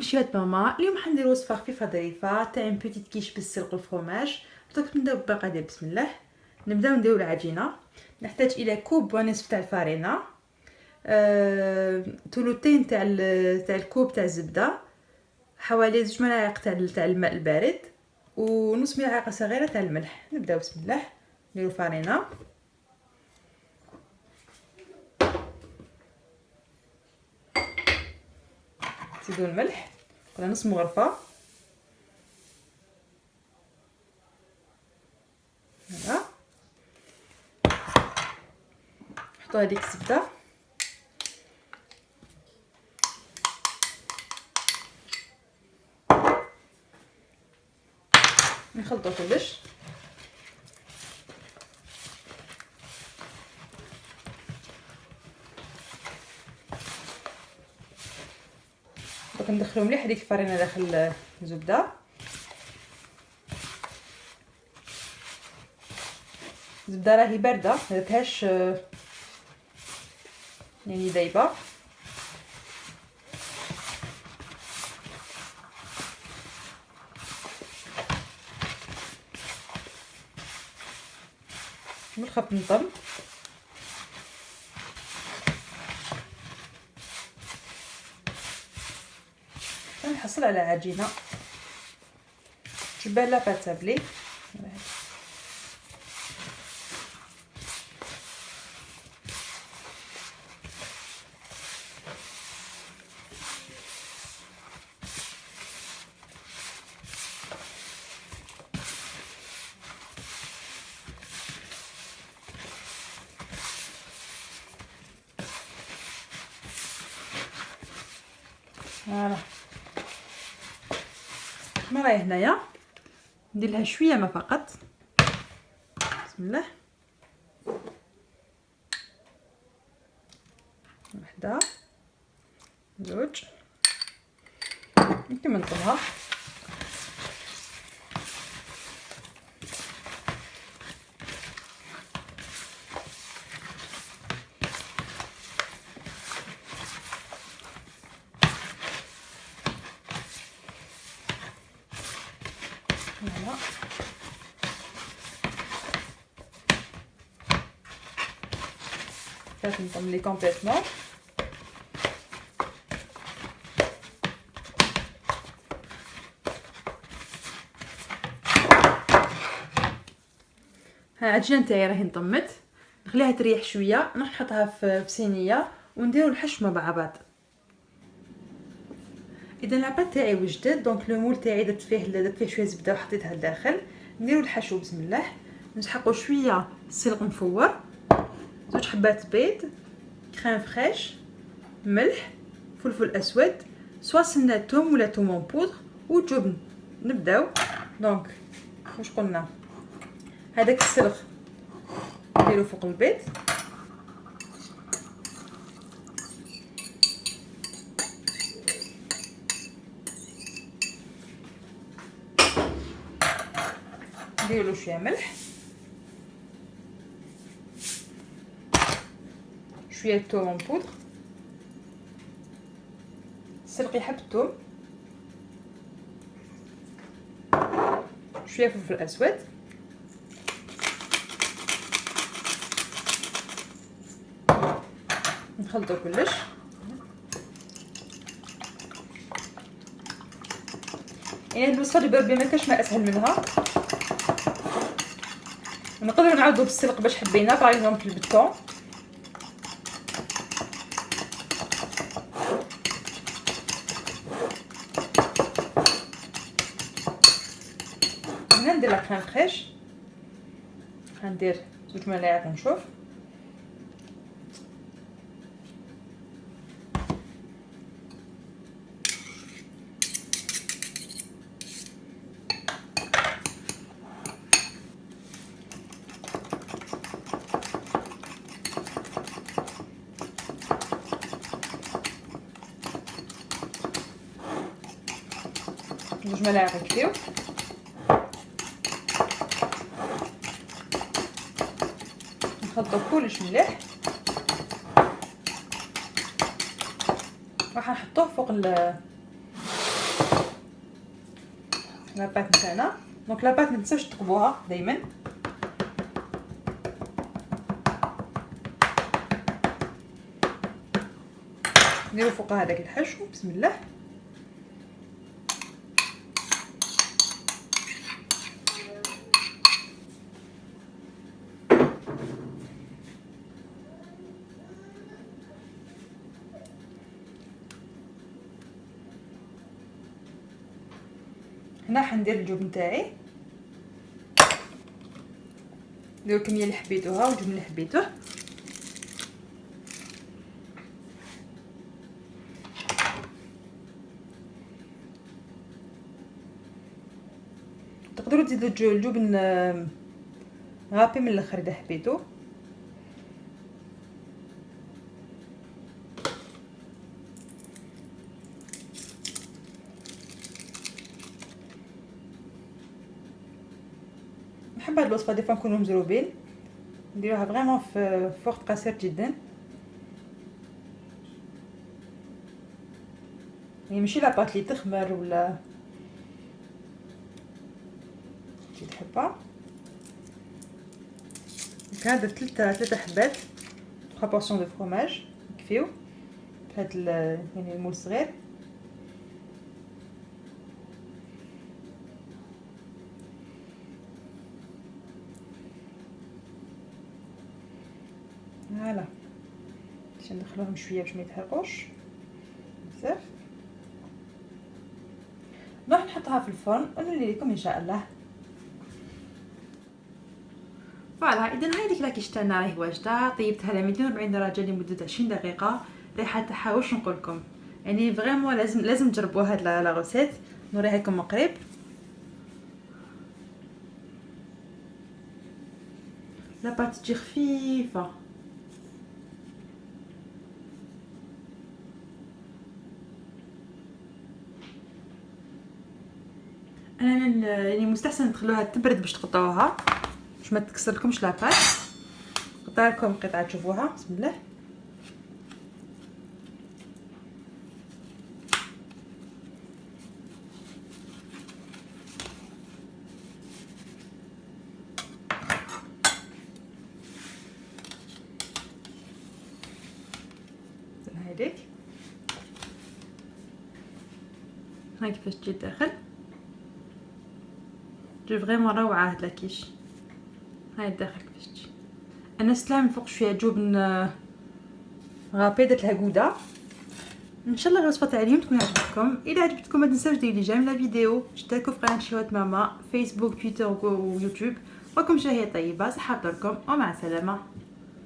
كيشات ماما. اليوم حندير وصفه خفيفه ظريفه تاع ان بوتيت كيش بالسلق والفرماج. دوك نبداو بالمقادير. بسم الله. نبداو نديرو العجينه. نحتاج الى كوب ونصف تاع الفارينه، ثلثين تاع الكوب تاع الزبده، حوالي 2 ملاعق تاع الماء البارد، ونص ملعقه صغيره تاع الملح. نبداو بسم الله. نديرو الفارينه، نزيدو الملح ولا نص مغرفه. هنا نحطو هذيك الزبده، نخلطو كلش. دوك ندخلو مليح هذيك الفرينه داخل الزبده. الزبده راهي بارده، ما درتهاش يعني دايبه. نخف نطم. نحصل على عجينه تشبه لا بات سابلي. فوالا ما راهي هنايا. ندير لها شويه ما فقط. بسم الله. وحده، زوج، نكمل نطلها. فوالا فات نطملي كومبليتمون. ها العجينه نتاعي راهي نطمت، نخليها تريح شويه. نروح نحطها في صينيه ونديرو الحشو مع بعض. اذا لاباط تاعي وجدت، دونك لو مول تاعي درت فيه شويه زبده وحطيتها لداخل. نديرو الحشو. بسم الله. نسحقو شويه سلق مفور، 2 حبات بيض، كريم فريش، ملح، فلفل اسود، سوا سنه توم ولا توم بودر وجبن. نبداو. دونك واش قلنا؟ هذاك السلق نديرو فوق البيض، نديرو شويه ملح، شويه توم بودر، سلقي حب الثوم، شويه فلفل اسود، نخلطو كلش. يعني هاد الوصفه بربي ما كاش ما اسهل منها. نقدروا نعوضوا بالسلق باش حبينا، باغ اكزومبل بالثوم. هنا ندير لا كريم فريش، غندير 2 ملاعق ونشوف. جوج ملاعق يكفيو. نخلطو كلش مليح. راح نحطوه فوق لاباط نتاعنا. دونك لاباط ما تنساوش تقبوها دائما. نديرو فوقها هذاك الحشو بسم الله. هنا حندير الجبن تاعي، ندير الكميه اللي حبيتوها والجبن اللي حبيتوه. تقدروا تزيدوا الجبن غابي من الاخر اذا حبيتو. نحب هاد الوصفه دي نكونوا مزروبين، نديروها فريمون في وقت قصير جدا، يعني ماشي لاباط لي تخمر ولا كي تحبها. هذا ثلاثه حبات 3 بورسيون دو فروماج يكفيو هاد يعني المول صغير. فوالا باش ندخلوهم شويه باش ما يتحرقوش بزاف. راح نحطها في الفرن ونولي لكم ان شاء الله. فوالا اذا هاي ديك لاكيش تاعنا راهي واجده، طيبتها على 240 درجه لمده 20 دقيقه. ريحه تاعها واش نقول لكم، يعني فريمون لازم تجربوا هاد لا غوسيت. نوريها لكم من قريب. لاباط تجي خفيفه، انا يعني مستحسن تخلوها تبرد باش تقطعوها باش ما تكسر لكمش لاباط. قطع لكم قطعه تشوفوها بسم الله. هايديك هاي كيفاش تجي الداخل، تجي فريمون روعه هاد لاكيش. هاي الداخل كيفاش تجي. انا سلام من فوق شويه جبن غابي درت لها غوده. ان شاء الله الوصفه تاع اليوم تكون عجبتكم. اذا عجبتكم ما تنساوش ديروا لي جيم لا فيديو، اشتركوا في قناه شهوة ماما فيسبوك تويتر ويوتيوب. وكم شهيه طيبه، صحه لكم ومع السلامه.